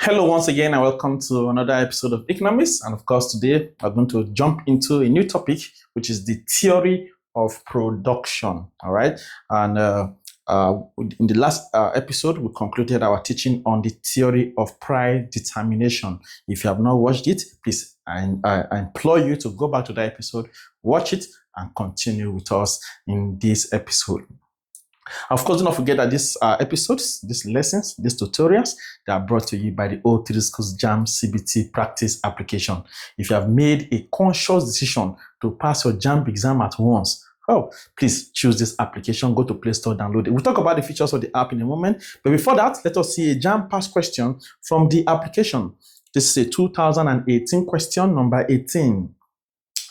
Hello once again and welcome to another episode of Economics. And of course, today we're going to jump into a new topic, which is the theory of production. All right. And in the last episode, we concluded our teaching on the theory of price determination. If you have not watched it, please, I implore you to go back to that episode, watch it, and continue with us in this episode. Of course, do not forget that these episodes, these lessons, these tutorials, they are brought to you by the O3 Schools JAMB CBT practice application. If you have made a conscious decision to pass your JAMB exam at once, please choose this application, go to Play Store, download it. We'll talk about the features of the app in a moment. But before that, let us see a JAMB past question from the application. This is a 2018 question, number 18.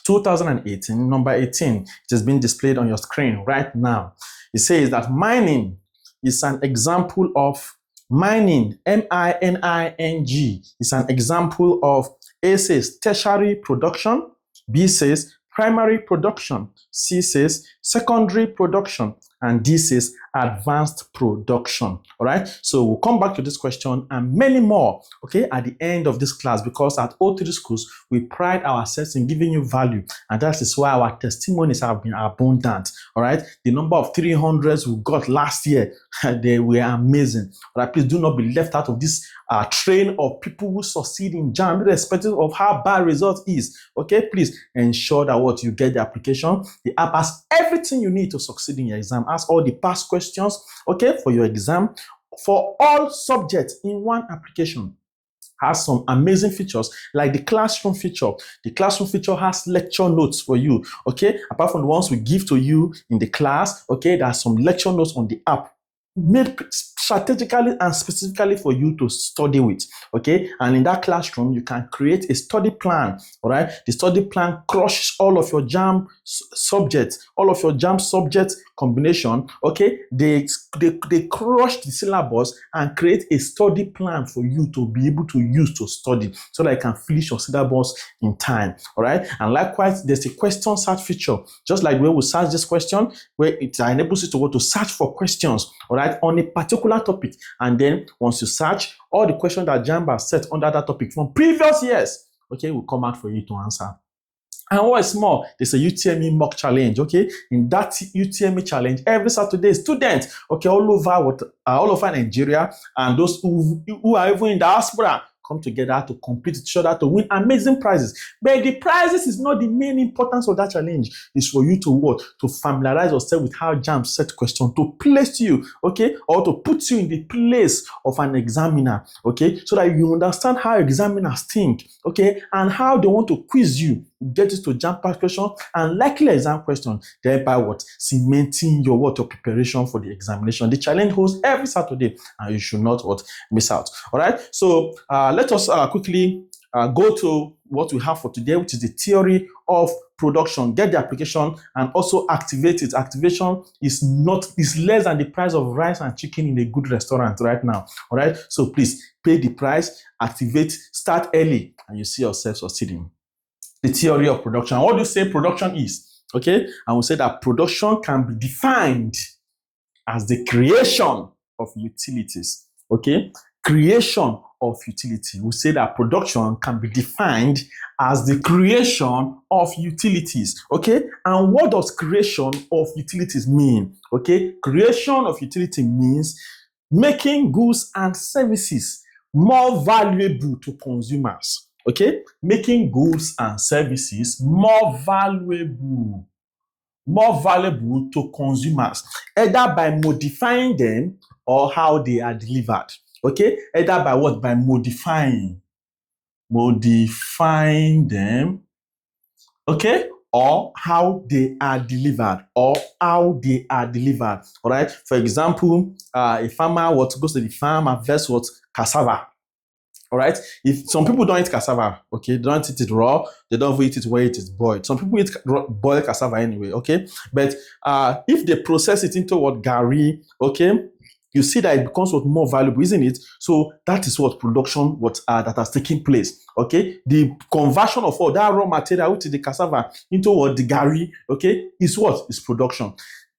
2018, number 18. It has been displayed on your screen right now. It says that mining is an example of mining, M-I-N-I-N-G, is an example of A says tertiary production, B says primary production, C says secondary production, and D says advanced production. All right, so we'll come back to this question and many more, okay, at the end of this class, because at O3 Schools, we pride ourselves in giving you value, and that is why our testimonies have been abundant. All right, the number of 300s we got last year, they were amazing. All right, please do not be left out of this train of people who succeed in JAMB, irrespective of how bad result is. Okay, please ensure that what you get the application. The app has everything you need to succeed in your exam. Ask all the past questions, okay, for your exam, for all subjects in one application. Has some amazing features like the classroom feature. The classroom feature has lecture notes for you, okay? Apart from the ones we give to you in the class, okay, there are some lecture notes on the app made strategically and specifically for you to study with, okay? And in that classroom, you can create a study plan, all right? The study plan crushes all of your JAMB subjects, all of your JAMB subject combination, okay? They crush the syllabus and create a study plan for you to be able to use to study so that you can finish your syllabus in time, all right? And likewise, there's a question search feature, just like when we search this question, where it enables you to go to search for questions, all right, on a particular topic. And then once you search, all the questions that JAMB has set under that topic from previous years, okay, will come out for you to answer. And what's more, there's a UTME mock challenge, okay? In that UTME challenge, every Saturday, students, okay, all over Nigeria, and those who are even in diaspora, come together to compete each other to win amazing prizes. But the prizes is not the main importance of that challenge. It's for you to what? To familiarize yourself with how JAMB set question, to place you, okay, or to put you in the place of an examiner, okay, so that you understand how examiners think, okay, and how they want to quiz you. Get it to JAMB past question and likely exam question, thereby what? Cementing your preparation for the examination. The challenge holds every Saturday, and you should not miss out. All right. So let us quickly go to what we have for today, which is the theory of production. Get the application and also activate it. Activation is less than the price of rice and chicken in a good restaurant right now. All right. So please pay the price, activate, start early, and you see yourself succeeding. The theory of production. What do you say production is? Okay, and we say that production can be defined as the creation of utilities. Okay, creation of utility. We say that production can be defined as the creation of utilities. Okay, and what does creation of utilities mean? Okay, creation of utility means making goods and services more valuable to consumers. Okay, making goods and services more valuable to consumers, either by modifying them or how they are delivered. Okay, either by what? By modifying them, okay, or how they are delivered, All right. For example, a farmer goes to the farm and harvests cassava. All right. If some people don't eat cassava, okay, they don't eat it raw, they don't eat it where it is boiled. Some people eat boiled cassava anyway, okay. But if they process it into gari, okay, you see that it becomes more valuable, isn't it? So that is what production that has taken place. Okay, the conversion of all that raw material, which is the cassava, into the gari, okay, is production.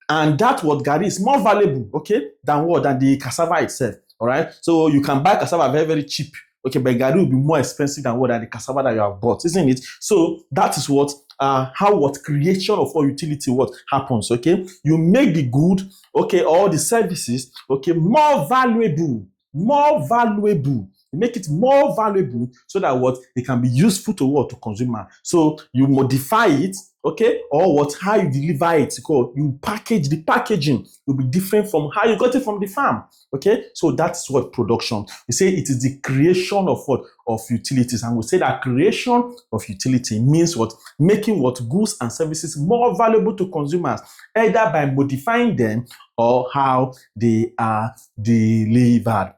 And that gari is more valuable, okay, than the cassava itself. All right. So you can buy cassava very, very cheap. Okay, but garri will be more expensive than the cassava that you have bought, isn't it? So that is what creation of what utility what happens. Okay, you make the good, okay, or the services, okay, more valuable. You make it more valuable so that what it can be useful to what to consumer. So you modify it, okay, or what how you deliver it. You package, the packaging will be different from how you got it from the farm. Okay, so that's what production. We say it is the creation of what of utilities, and we say that creation of utility means what making what goods and services more valuable to consumers, either by modifying them or how they are delivered.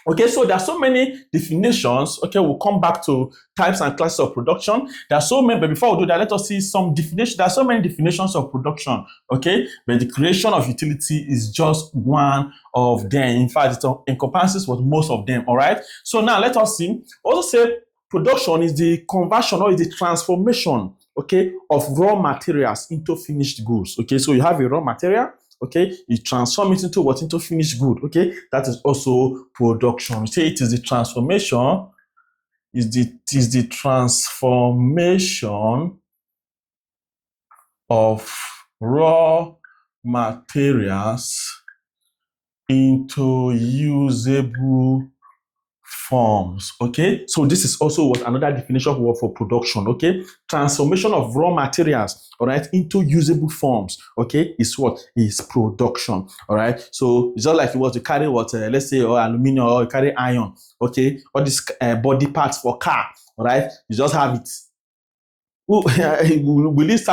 Okay, so there are so many definitions. Okay, we'll come back to types and classes of production. There are so many, but before we do that, let us see some definitions. There are so many definitions of production. Okay, but the creation of utility is just one of them. In fact, it encompasses what most of them. All right. So now let us see. Also say production is the conversion or is the transformation, okay, of raw materials into finished goods. Okay, so you have a raw material. Okay, you transform it into what? Into finished good. Okay, that is also production. We say it is the transformation, transformation of raw materials into usable forms. Okay, so this is also what another definition for production. Okay, transformation of raw materials, all right, into usable forms. Okay, is what is production. All right, so it's just like you want to carry what let's say or aluminum, or you carry iron. Okay, all these body parts for car. All right, you just have it. Will it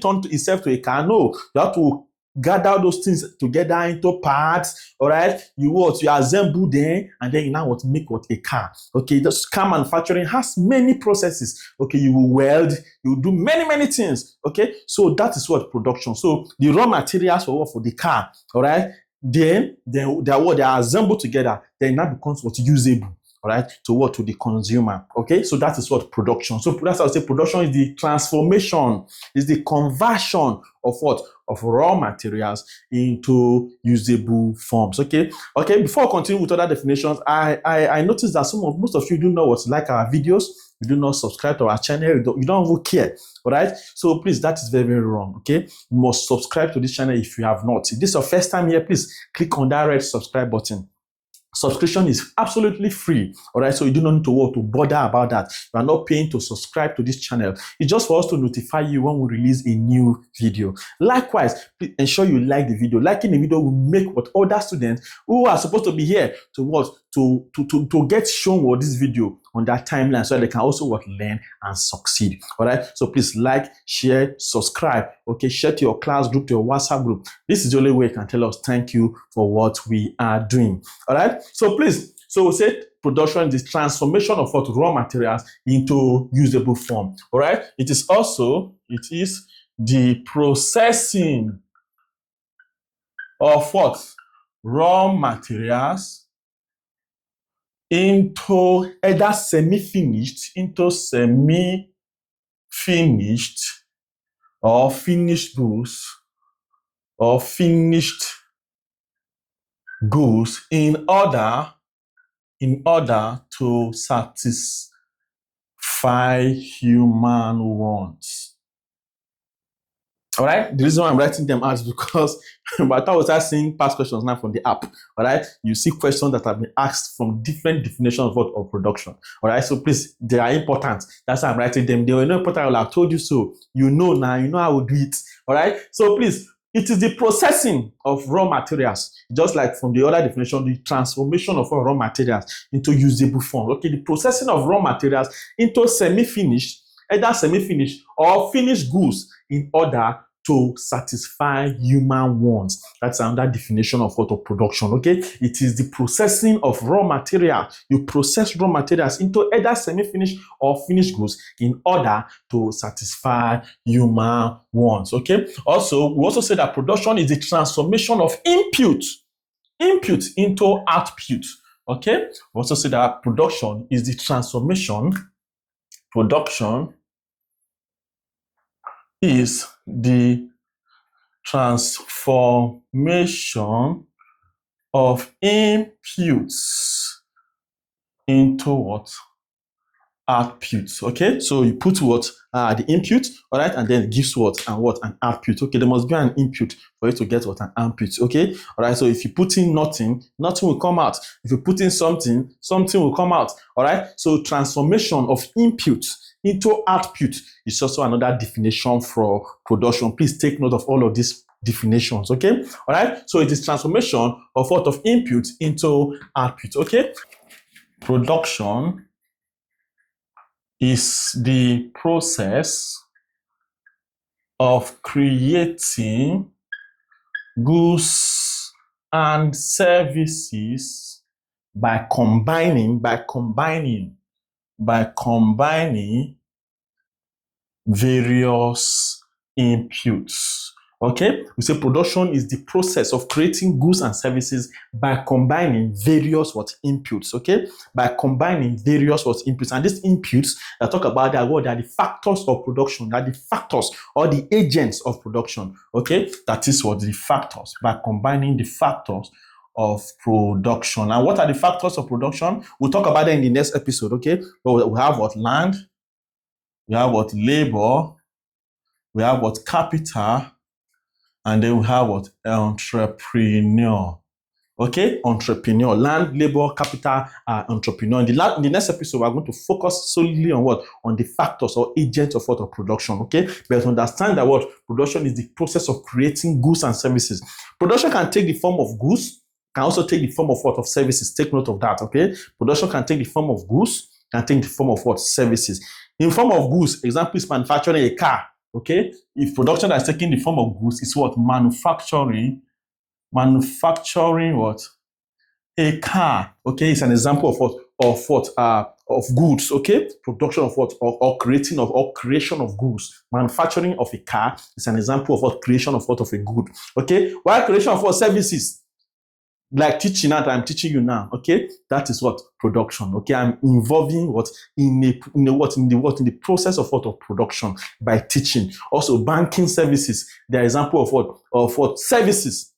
turn itself to a car? No, you have to gather those things together into parts. All right, you assemble them, and then you now what make what a car. Okay, the car manufacturing has many processes. Okay, you will weld, you will do many things. Okay, so that is what production. So the raw materials for the car. All right, then they are assembled together. Then that becomes what usable. All right, to the consumer. Okay, so that is what production. So that's how I say production is the transformation, is the conversion of what? Of raw materials into usable forms. Okay, before I continue with other definitions, I noticed that most of you do not like our videos. You do not subscribe to our channel. You don't even care. All right, so please, that is very wrong. Okay, you must subscribe to this channel if you have not. If this is your first time here, please click on that red subscribe button. Subscription is absolutely free. All right, so you do not need to bother about that. You are not paying to subscribe to this channel. It's just for us to notify you when we release a new video. Likewise, please ensure you like the video. Liking the video will make what other students who are supposed to be here to get shown this video on that timeline, so they can also learn and succeed. All right, so please like, share, subscribe. Okay, share to your class group, to your WhatsApp group. This is the only way you can tell us thank you for what we are doing. All right, so please, so we say production is the transformation of what? Raw materials into usable form. All right, it is the processing of what? Raw materials into either semi-finished, or finished goods, in order to satisfy human wants. All right, the reason why I'm writing them out is because by the time we start seeing past questions now from the app, all right, you see questions that have been asked from different definitions of production. All right, so please, they are important. That's why I'm writing them. They were not important. I will have told you so. You know now, you know how we do it. All right, so please, it is the processing of raw materials, just like from the other definition, the transformation of raw materials into usable form. Okay, the processing of raw materials into semi-finished, either semi-finished or finished goods in order to satisfy human wants. That's another definition of production. Okay, it is the processing of raw material. You process raw materials into either semi-finished or finished goods in order to satisfy human wants. Okay, also we also say that production is the transformation of input into output. Okay, we also say that production is the transformation is the transformation of inputs into what? Output. Okay, so you put what? The input, all right, and then it gives what? And what? An output. Okay, there must be an input for you to get what? An output. Okay, all right, so if you put in nothing, nothing will come out. If you put in something, something will come out. All right, so transformation of input into output is also another definition for production. Please take note of all of these definitions. Okay, all right, so it is transformation of what? Of input into output. Okay, production is the process of creating goods and services by combining various inputs. Okay, we say production is the process of creating goods and services by combining various what? Inputs. Okay, by combining various what? Inputs. And these inputs that talk about that what? They are the factors of production. They are the factors or the agents of production. Okay, that is what? The factors. By combining the factors of production. And what are the factors of production? We'll talk about them in the next episode. Okay, but we have what? Land, we have what? Labor, we have what? Capital, and then we have what? Entrepreneur. Okay, entrepreneur, land, labor, capital, entrepreneur. In the next episode, we're going to focus solely on what? On the factors or agents of what? Of production. Okay, but understand that what? Production is the process of creating goods and services. Production can take the form of goods, can also take the form of what? Of services. Take note of that. Okay, production can take the form of goods, can take the form of what? Services. In form of goods, example is manufacturing a car. Okay, if production is taking the form of goods, it's what? Manufacturing what? A car. Okay, it's an example of what? Of goods. Okay, production of what? Or creation of goods. Manufacturing of a car is an example of what? Creation of what? Of a good. Okay, while creation of what? Services, like teaching that I'm teaching you now. Okay, that is what? Production. Okay, I'm involving what? In the process of what? Of production by teaching. Also banking services, the example of what? Of what? Services.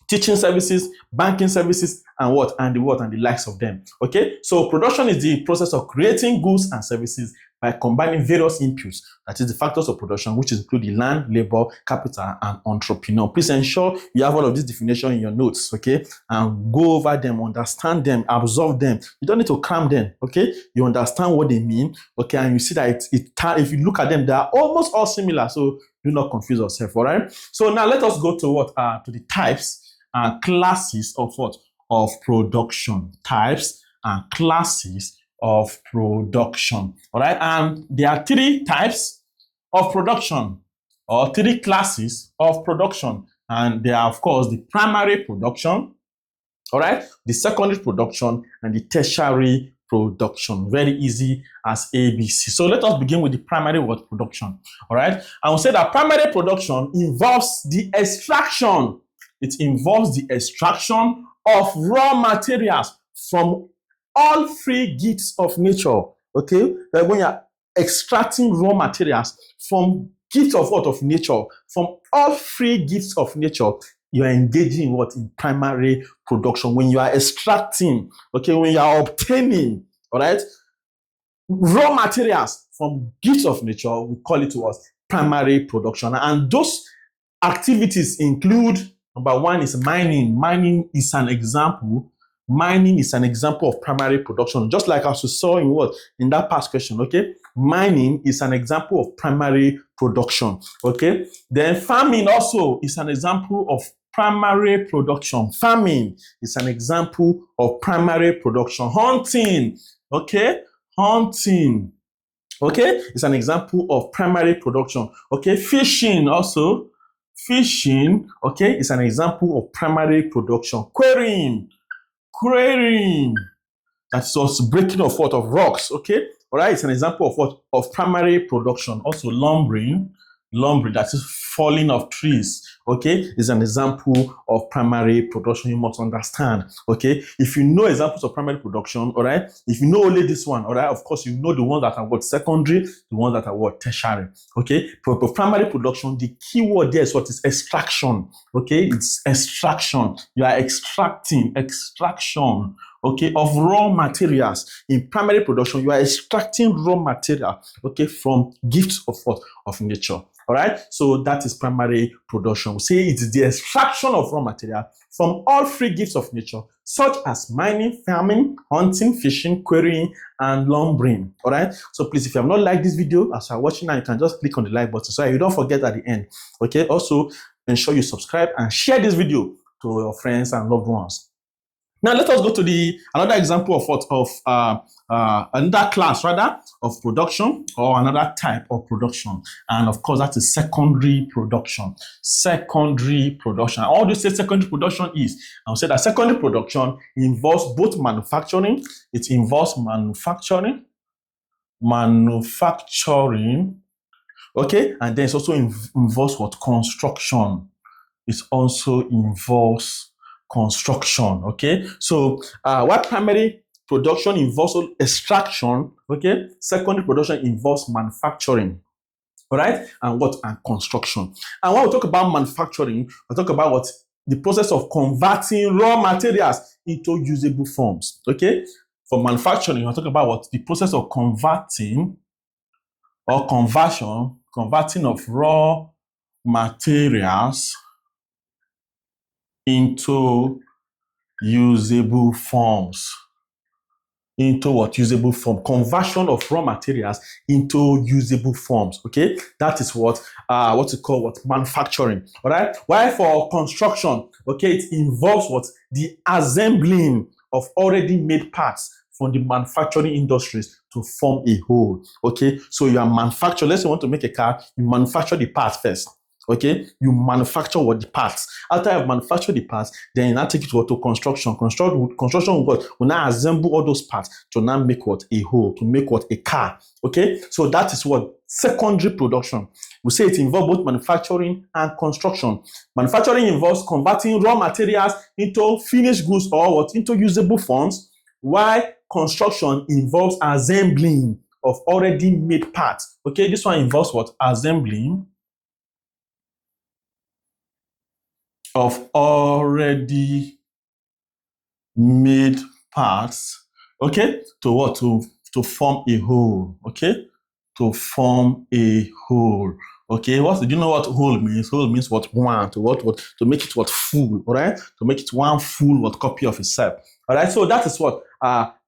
Teaching services, banking services, and what? And the likes of them. Okay, so production is the process of creating goods and services by combining various inputs. That is the factors of production, which include the land, labor, capital, and entrepreneur. Please ensure you have all of this definition in your notes, okay? And go over them, understand them, absorb them. You don't need to cram them, okay? You understand what they mean, okay? And you see that if you look at them, they are almost all similar. So do not confuse yourself, all right? So now let us go to what? To the types and classes of what? Of production. Types and classes of production. All right, and there are 3 types of production or 3 classes of production, and they are of course the primary production, all right, the secondary production, and the tertiary production. Very easy as ABC. So let us begin with the primary what? Production. All right, I will say that primary production involves the extraction. It involves the extraction of raw materials from all free gifts of nature. Okay, like when you're extracting raw materials from gifts of what? Of nature, from all free gifts of nature, you are engaging in what? In primary production. When you are extracting, okay, when you are obtaining, all right, raw materials from gifts of nature, we call it what? Primary production. And those activities include, number 1 is mining. Mining is an example. Mining is an example of primary production, just like as we saw in what? In that past question, okay? Mining is an example of primary production, okay? Then farming also is an example of primary production. Farming is an example of primary production. Hunting, okay? Hunting, okay? It's an example of primary production, okay? Fishing also. Fishing, okay, is an example of primary production. Quarrying, that's also breaking of what? Of rocks, okay? All right, it's an example of what? Of primary production. Also lumbering, that is falling of trees, okay, is an example of primary production. You must understand, okay? If you know examples of primary production, all right, if you know only this one, all right, of course, you know the ones that are what? Secondary, the ones that are what? Tertiary, okay? For primary production, the key word there is what? Is extraction, okay? It's extraction. You are extracting, extraction, okay, of raw materials. In primary production, you are extracting raw material, okay, from gifts of what? Of nature. All right, so that is primary production. We say it is the extraction of raw material from all free gifts of nature, such as mining, farming, hunting, fishing, quarrying, and lumbering. All right, so please, if you have not liked this video as you are watching now, you can just click on the like button so you don't forget at the end. Okay, also ensure you subscribe and share this video to your friends and loved ones. Now let us go to another example of what another class rather of production, or another type of production, and of course that is secondary production. Secondary production. All you say secondary production is, I'll say that secondary production involves both manufacturing. It involves manufacturing, okay, and then it also involves what? Construction. It also involves construction, okay? So while primary production involves extraction, okay, secondary production involves manufacturing, all right, and construction. And when we talk about manufacturing, we talk about what? The process of converting raw materials into usable forms, okay? For manufacturing, we talk about what? The process of converting of raw materials into usable forms. Into what? Usable form. Conversion of raw materials into usable forms. Okay, that is what you call what? Manufacturing. All right. While for construction, okay, it involves what? The assembling of already made parts from the manufacturing industries to form a whole. Okay, so you are manufacturing. Let's say you want to make a car, you manufacture the parts first. Okay, you manufacture what? The parts. After you have manufactured the parts, then you now take it to construction. Construction will now assemble all those parts to now make what? A whole, to make what? A car. Okay, so that is what? Secondary production. We say it involves both manufacturing and construction. Manufacturing involves converting raw materials into finished goods or what? Into usable forms, while construction involves assembling of already made parts. Okay, this one involves what? Assembling of already made parts, okay, to what? To form a whole, okay, to form a whole. Okay, do you know what whole means? Whole means what? One, to make it what? Full, all right, to make it one full what? Copy of itself. All right, so that is what?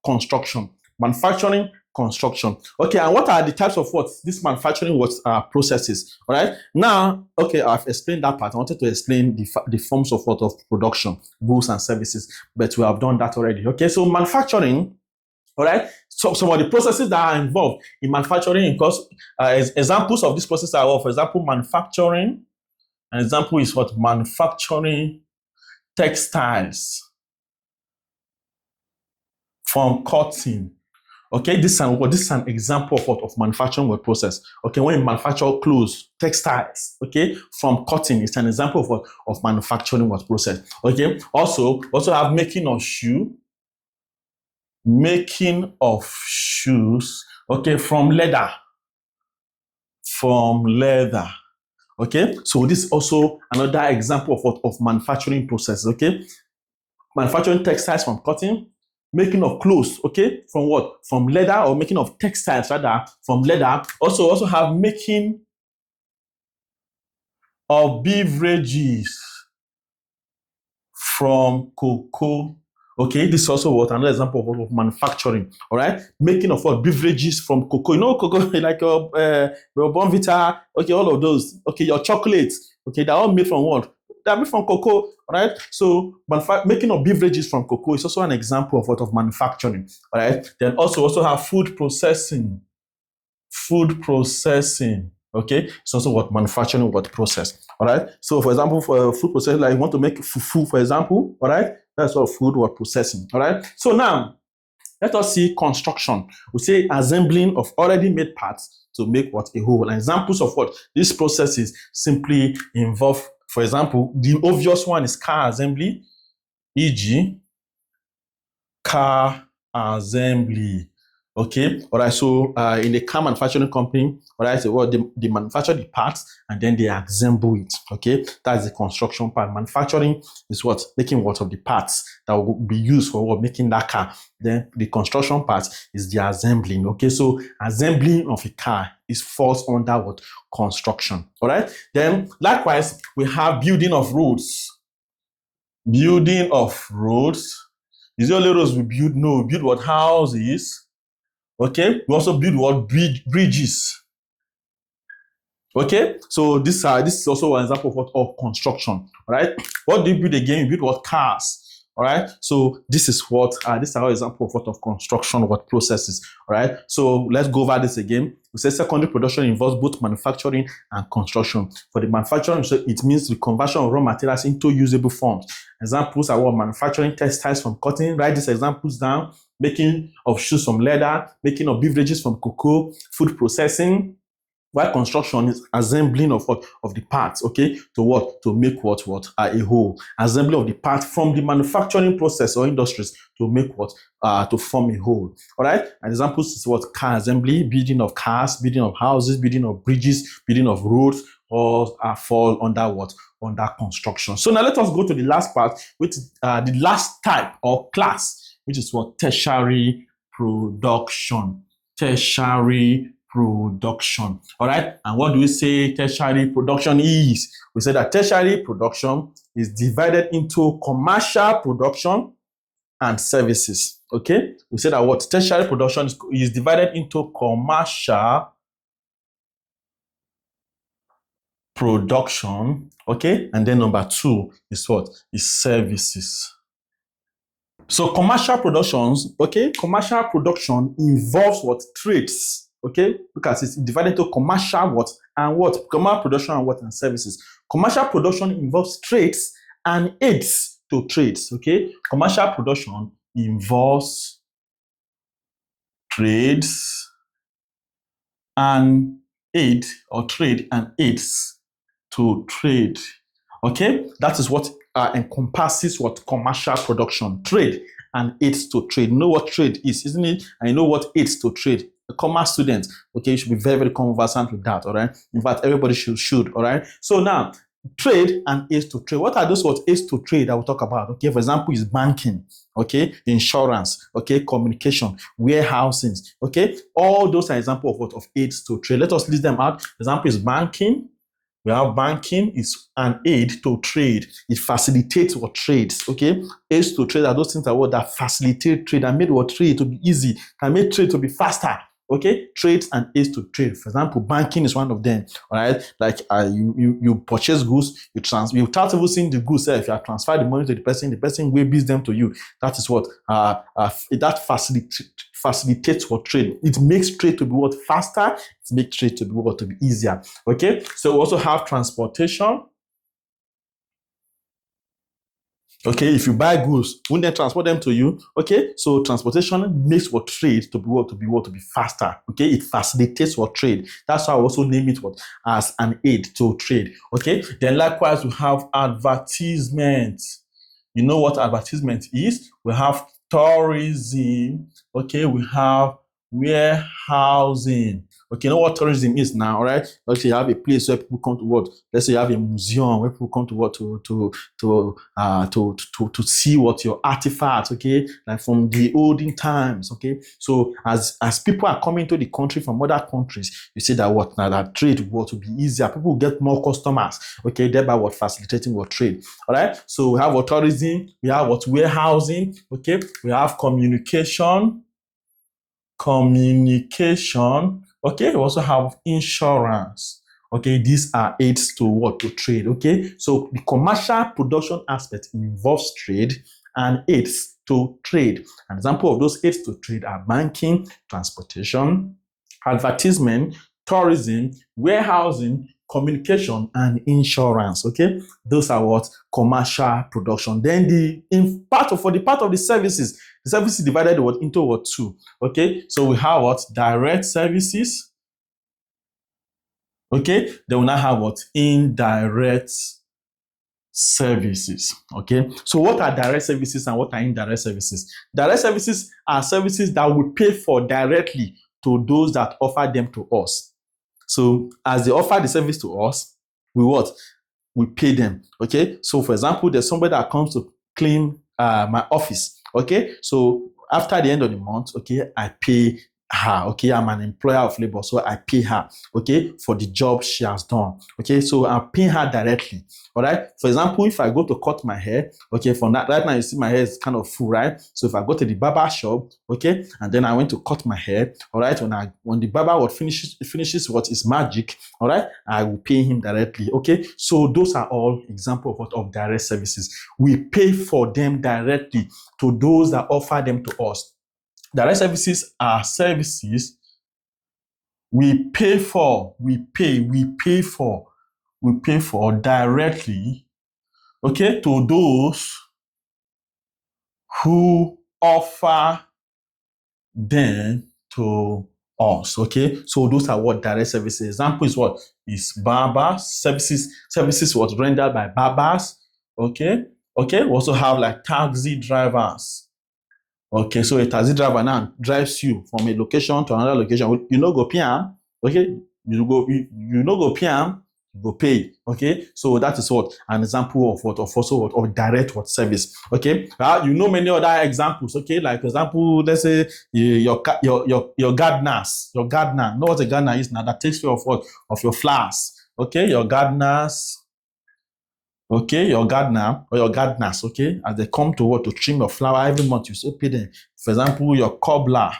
Construction, manufacturing, construction. Okay, and what are the types of what? This manufacturing processes. All right, now, okay, I've explained that part. I wanted to explain the forms of what? Of production, goods and services, but we have done that already. Okay, so manufacturing, all right, so some of the processes that are involved in manufacturing, because examples of this process are, for example, manufacturing. An example is what? Manufacturing textiles from cotton. Okay, this is an example of what? Of manufacturing word process. Okay, when you manufacture clothes, textiles, okay, from cotton, it's an example of what? Of manufacturing word process. Okay, also have making of shoes, okay, from leather. Okay, so this is also another example of what? Of manufacturing process. Okay, manufacturing textiles from cotton, making of clothes, okay, from what? From leather, or making of textiles rather from leather. Also have making of beverages from cocoa. Okay, this is also what? Another example of manufacturing. All right, making of what? Beverages from cocoa. You know cocoa, like your Bonvita, okay, all of those. Okay, your chocolates. Okay, they're all made from what? They're made from cocoa. All right, so making of beverages from cocoa is also an example of what? Of manufacturing. All right, then also have food processing. Okay, it's also what? Manufacturing what? Process. All right, so for example, for food processing, like you want to make fufu, for example, all right, that's what food what? Processing. All right, so now let us see construction. We say assembling of already made parts to make what? A whole. And examples of what these processes simply involve, for example, the obvious one is car assembly, e.g. car assembly. Okay, all right. So in a car manufacturing company, all right, so what they manufacture the parts and then they assemble it. Okay, that's the construction part. Manufacturing is what making what of the parts that will be used for what making that car. Then the construction part is the assembling. Okay, so assembling of a car is falls under what construction. All right. Then likewise, we have building of roads. Building of roads. Is the only roads we build? No, we build what houses. Okay, we also build what bridges. Okay, so this is also an example of what of construction. All right, what do you build again? You build what cars. All right, so this is what this is our example of what of construction, what processes. All right, so let's go over this again. We say secondary production involves both manufacturing and construction. For the manufacturing, so it means the conversion of raw materials into usable forms. Examples are what manufacturing textiles from cotton. Write these examples down. Making of shoes from leather, making of beverages from cocoa, food processing. While construction is assembling of what of the parts, okay, to what to make what a whole. Assembly of the parts from the manufacturing process or industries to make what to form a whole. All right. And examples is what car assembly, building of cars, building of houses, building of bridges, building of roads, all fall under what under construction. So now let us go to the last part, which is the last type or class, which is what tertiary production. Tertiary production. All right. And what do we say tertiary production is? We say that tertiary production is divided into commercial production and services. Okay. We say that what tertiary production is divided into commercial production. Okay. And then number 2 is what? Is services. So commercial productions, okay, commercial production involves what? Trades. Okay, because it's divided into commercial what and what? Commercial production and what and services. Commercial production involves trades and aids to trades. Okay, commercial production involves trades and aid or trade and aids to trade. Okay, that is what encompasses what commercial production, trade and aids to trade. You know what trade is, isn't it? And you know what aids to trade. A commerce student, okay, you should be very, very conversant with that. All right. In fact, everybody should. All right. So now, trade and aids to trade. What are those what aids to trade that we'll talk about? Okay, for example, is banking, okay, insurance, okay, communication, warehousing, okay. All those are examples of what of aids to trade. Let us list them out. Example is banking. We have banking is an aid to trade. It facilitates what trades, okay? Aids to trade are those things that facilitate trade and make what trade to be easy, can make trade to be faster, okay? Trades and aids to trade. For example, banking is one of them, all right? Like you purchase goods, you without even seeing the goods, if you have transferred the money to the person will bill them to you. That is what that facilitates what trade. It makes trade to be what faster. It makes trade to be what to be easier. Okay. So we also have transportation. Okay, if you buy goods, won't they transport them to you? Okay, so transportation makes what trade to be faster. Okay, it facilitates what trade. That's why I also name it what as an aid to trade. Okay, then likewise we have advertisement. You know what advertisement is? We have tourism. Okay, we have warehousing. Okay, you know what tourism is now, right? Let's say you have a place where people come to what? Let's say you have a museum where people come to what to see what your artifacts, okay, like from the olden times, okay. So as people are coming to the country from other countries, you see that what now that trade will be easier. People will get more customers, okay, thereby what facilitating what trade. All right. So we have what tourism, we have what warehousing, okay, we have communication. Okay, we also have insurance. Okay, these are aids to what? To trade. Okay, so the commercial production aspect involves trade and aids to trade. An example of those aids to trade are banking, transportation, advertisement, tourism, warehousing, communication, and insurance. Okay, those are what commercial production. Then for the part of the services is divided into what? 2. Okay, so we have what? Direct services. Okay, then we now have what? Indirect services. Okay, so what are direct services and what are indirect services? Direct services are services that we pay for directly to those that offer them to us. So as they offer the service to us, we what? We pay them. Okay, so for example, there's somebody that comes to clean my office. Okay, so after the end of the month, okay, I pay her. Okay, I'm an employer of labor, so I pay her, okay, for the job she has done. Okay, so I'm paying her directly. All right, for example, if I go to cut my hair, okay, from that right now you see my hair is kind of full, right? So if I go to the barber shop, okay, and then I went to cut my hair, all right, when the barber what finishes what is magic, all right, I will pay him directly. Okay, so those are all examples of direct services. We pay for them directly to those that offer them to us. Direct services are services we pay for, we pay for directly, okay, to those who offer them to us. Okay, so those are what direct services. Example is what is barber services was rendered by barbers. Okay, we also have like taxi drivers. Okay, so a taxi driver now drives you from a location to another location. You know go pay am, okay? You know go pay am, you go pay. Okay, so that is what an example of what of also what of direct what service. Okay, you know many other examples. Okay, like for example, let's say your gardeners, your gardener. Know what a gardener is now? That takes care of what of your flowers. Okay, your gardeners. Okay, your gardener or your gardeners, okay, as they come to what to trim your flower every month, you still pay them. For example, your cobbler,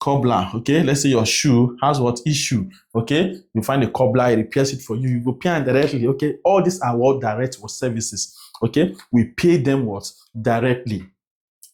okay, let's say your shoe has what issue, okay, you find a cobbler, he repairs it for you, you go pay them directly, okay. All these are what direct what services, okay. We pay them what directly.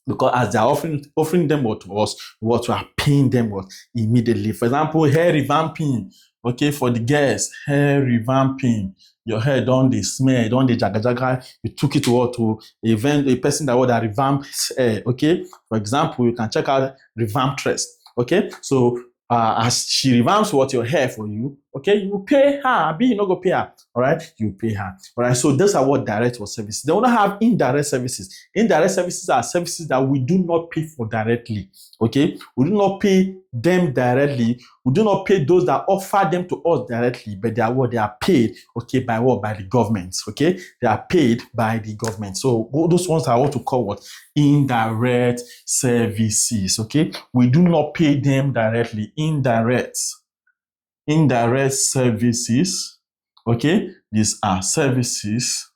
Because as they are offering them what to us, what we are paying them what immediately. For example, hair revamping. Okay, for the girls, hair revamping. Your hair don't they smell, don't they jaga jaga. You took it to what to a person that would revamp his hair. Okay, for example, you can check out Revamptress. Okay, so as she revamps what your hair for you, okay, you pay her. Be you not go pay her. All right, you pay her. All right, so those are what direct or services. They want to have indirect services. Indirect services are services that we do not pay for directly. Okay, we do not pay them directly. We do not pay those that offer them to us directly, but they are what they are paid. Okay, by what? By the government. Okay, they are paid by the government. So those ones are what to call what indirect services. Okay, we do not pay them directly. Indirect services. Okay, these are services.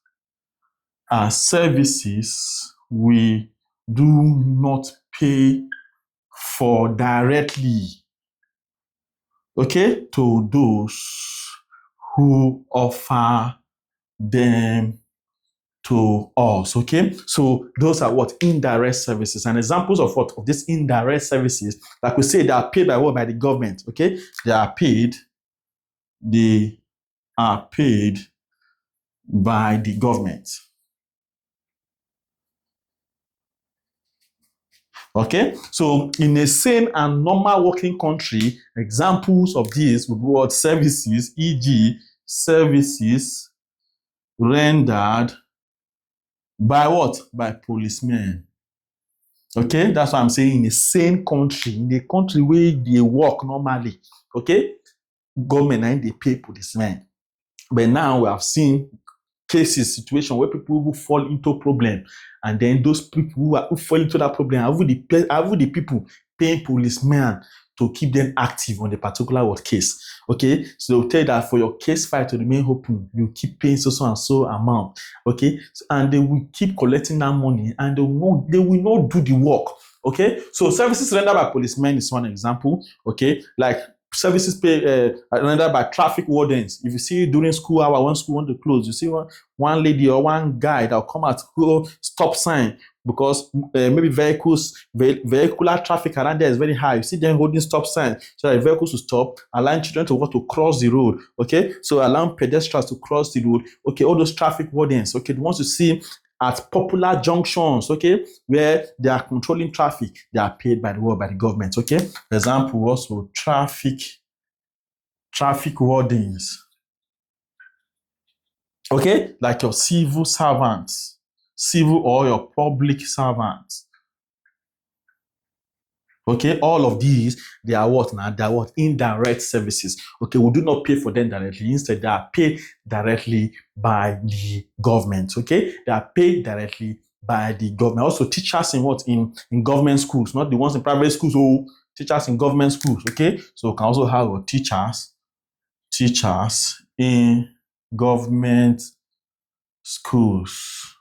We do not pay for directly, okay, to those who offer them to us. Okay, so those are what indirect services, and examples of what of these indirect services, like we say, they are paid by what? By the government. Okay, they are paid by the government. Okay, so in a sane and normal working country, examples of these would be what? Services, e.g., services rendered by what? By policemen. Okay, that's what I'm saying. In a sane country, in a country where they work normally, okay, government and they pay policemen. But now we have seen cases, situation where people who fall into problem, and then those people who fall into that problem are the people paying policemen to keep them active on the particular case. Okay, so they'll tell you that for your case file to remain open, you keep paying so and so amount. Okay, and they will keep collecting that money, and they will not do the work. Okay, so services rendered by policemen is one example. Okay, like services rendered by traffic wardens. If you see during school hour, when school want to close, you see one lady or one guy that will come at stop sign because maybe vehicular traffic around there is very high. You see them holding stop sign so that vehicles will stop, allowing children to cross the road. Okay, so allowing pedestrians to cross the road. Okay, all those traffic wardens. Okay, the ones you see at popular junctions, okay, where they are controlling traffic, they are paid by the government. Okay, for example, also traffic wardens. Okay, like your civil servants, civil or your public servants. Okay, all of these, they are what now? They are what? Indirect services. Okay, we do not pay for them directly. Instead, they are paid directly by the government. Okay, they are paid directly by the government. Also, teachers in what? In government schools, not the ones in private schools. Oh, teachers in government schools. Okay, so we can also have your teachers in government schools.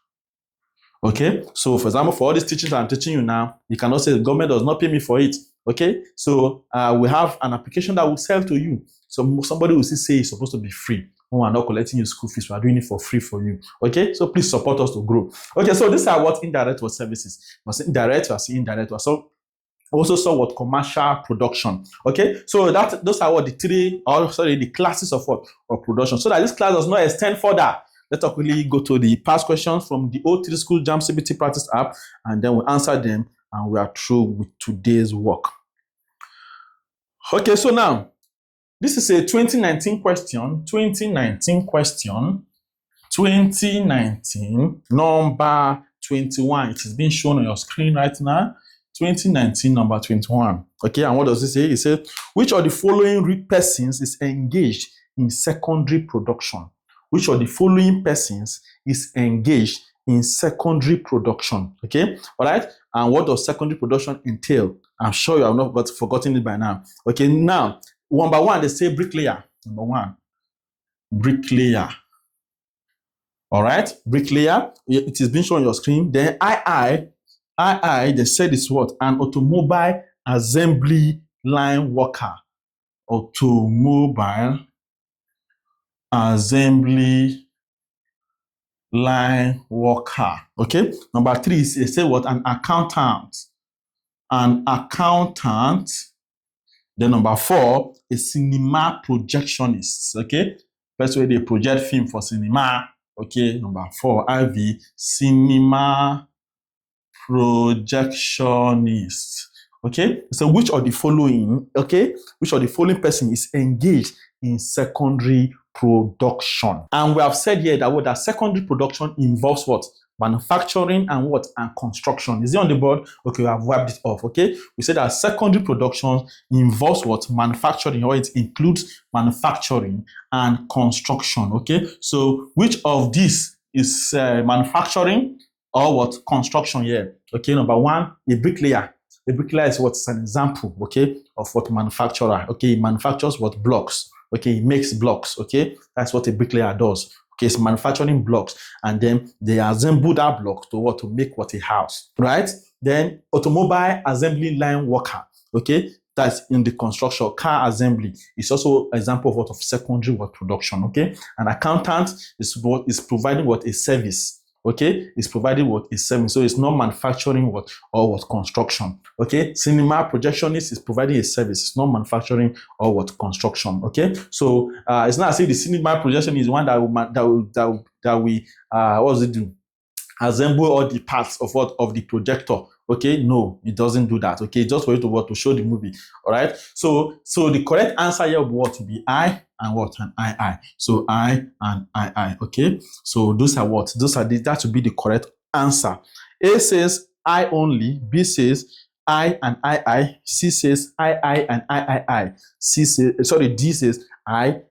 Okay, so for example, for all these teachings I'm teaching you now, you cannot say the government does not pay me for it. Okay, so we have an application that will sell to you. So somebody will say it's supposed to be free. We are not collecting your school fees, we are doing it for free for you. Okay, so please support us to grow. Okay, so these are what indirect was services. Was indirect, was indirect. So also saw what commercial production. Okay, so those are what the classes of what of production. So that this class does not extend further. Let's quickly go to the past questions from the O3 School JAMB CBT Practice app, and then we'll answer them, and we are through with today's work. Okay, so now, this is a 2019 question, 2019, number 21. It is being shown on your screen right now. 2019, number 21. Okay, and what does it say? It says, which of the following persons is engaged in secondary production? Which of the following persons is engaged in secondary production? Okay, all right. And what does secondary production entail? I'm sure you have not forgotten it by now. Okay, now, one by one, they say bricklayer. Number one, bricklayer. All right, bricklayer. It is being shown on your screen. Then they said it's what? An automobile assembly line worker. Automobile assembly line worker. Okay. Number three is they say what? An accountant. An accountant. Then number four is cinema projectionist. Okay. First way they project film for cinema. Okay. Number four, IV, cinema projectionist. Okay. So which of the following, okay, which of the following person is engaged in secondary production? And we have said here that what that secondary production involves what? Manufacturing and what? And construction. Is it on the board? Okay, we have wiped it off. Okay, we said that secondary production involves what? Manufacturing, or it includes manufacturing and construction. Okay, so which of these is manufacturing or what? Construction here. Okay, number one, a bricklayer. A bricklayer is what's an example, okay, of what manufacturer. Okay, he manufactures what? Blocks. Okay, he makes blocks. Okay, that's what a bricklayer does. Okay, it's manufacturing blocks, and then they assemble that block to what? To make what? A house, right? Then automobile assembly line worker. Okay, that's in the construction. Car assembly is also an example of what? Of secondary what? Production. Okay, an accountant is what? Is providing what? A service. Okay, it's providing what? A service. So it's not manufacturing what? Or what? Construction. Okay, cinema projectionist is providing a service. It's not manufacturing or what? Construction. Okay, so it's not as if the cinema projection is one that we what does it do? Assemble all the parts of what? Of the projector. Okay, no, it doesn't do that. Okay, just for you to what? To show the movie. All right, so the correct answer here will be what? To be I and what? And I. So I and I. Okay, so those are what? That should be the correct answer. A says I only. B says I and I. C says I and I. D says I,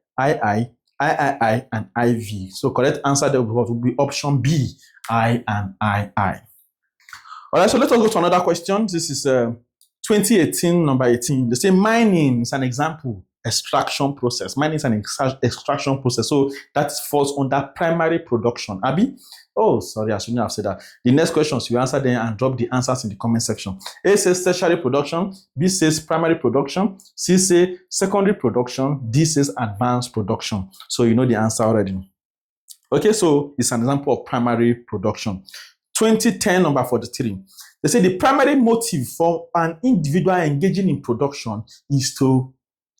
and IV. So correct answer there will be option B, I and I. All right, so let us go to another question. This is 2018, number 18. They say mining is an example. Extraction process. Mining is an extraction process. So that falls under primary production. Abi? Oh, sorry, I shouldn't have said that. The next questions, you answer them and drop the answers in the comment section. A says tertiary production. B says primary production. C says secondary production. D says advanced production. So you know the answer already. Okay, so it's an example of primary production. 2010, number 43. They say the primary motive for an individual engaging in production is the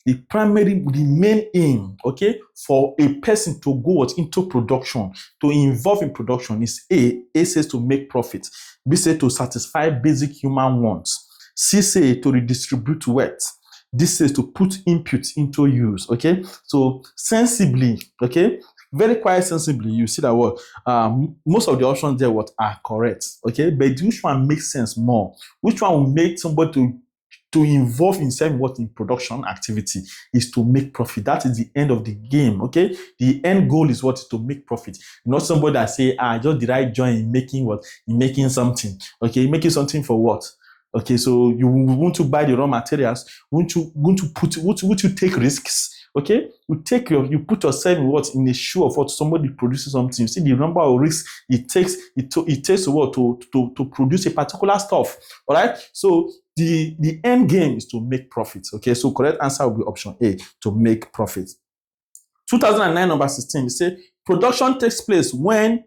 main aim, okay, for a person to go into production, to involve in production is A says to make profit. B says to satisfy basic human wants. C says to redistribute wealth. D says to put inputs into use, okay. So sensibly, okay, very quite sensibly, you see that what most of the options there what are correct, okay, but which one makes sense more? Which one will make somebody to involve himself in what in production activity is to make profit? That is the end of the game, okay? The end goal is what is to make profit. Not somebody that say, just did I join in making what? In making something, okay? Making something for what? Okay, so you want to buy the raw materials, won't you take risks? Okay, you put yourself in what in the shoe of what somebody produces something. You see the number of risks it takes to produce a particular stuff. All right, so the end game is to make profit. Okay, so correct answer will be option A, to make profit. 2009 number 16, it say production takes place when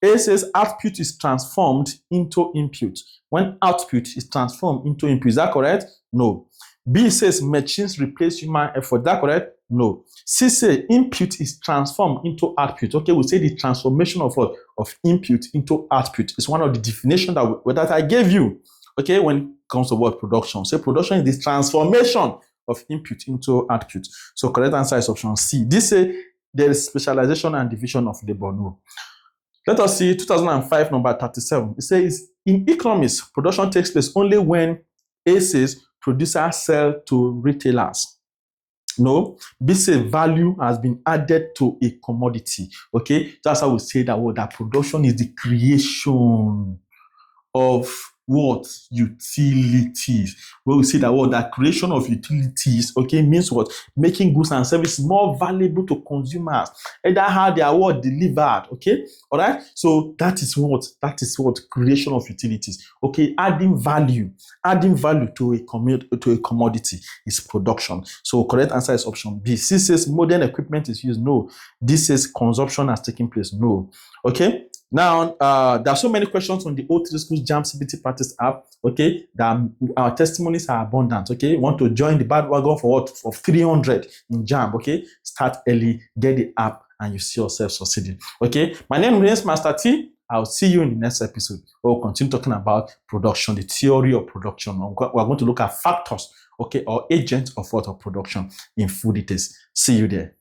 A says output is transformed into input. When output is transformed into input, is that correct? No. B says machines replace human effort. Is that correct? No. C says input is transformed into output. Okay, we say the transformation of what? Of input into output is one of the definitions that I gave you. Okay, when it comes to what? Production. Say production is the transformation of input into output. So correct answer is option C. This say there is specialization and division of labor. No. Let us see 2005 number 37. It says in economics, production takes place only when A says producers sell to retailers. No. B says value has been added to a commodity. Okay, that's how we say that production is the creation of what? Utilities. When we say that creation of utilities, okay, means what? Making goods and services more valuable to consumers, either how they are delivered, okay? All right, so that is what creation of utilities, okay? Adding value to a commodity is production. So correct answer is option B. C says modern equipment is used. No. D says consumption has taken place. No. Okay. Now, there are so many questions on the O3 Schools JAMB CBT practice app, okay, that our testimonies are abundant, okay? Want to join the bandwagon for what? For 300 in JAMB, okay? Start early, get the app, and you see yourself succeeding, okay? My name remains Master T. I'll see you in the next episode. We'll continue talking about production, the theory of production. We're going to look at factors, okay, or agents of what? Of production in full details. See you there.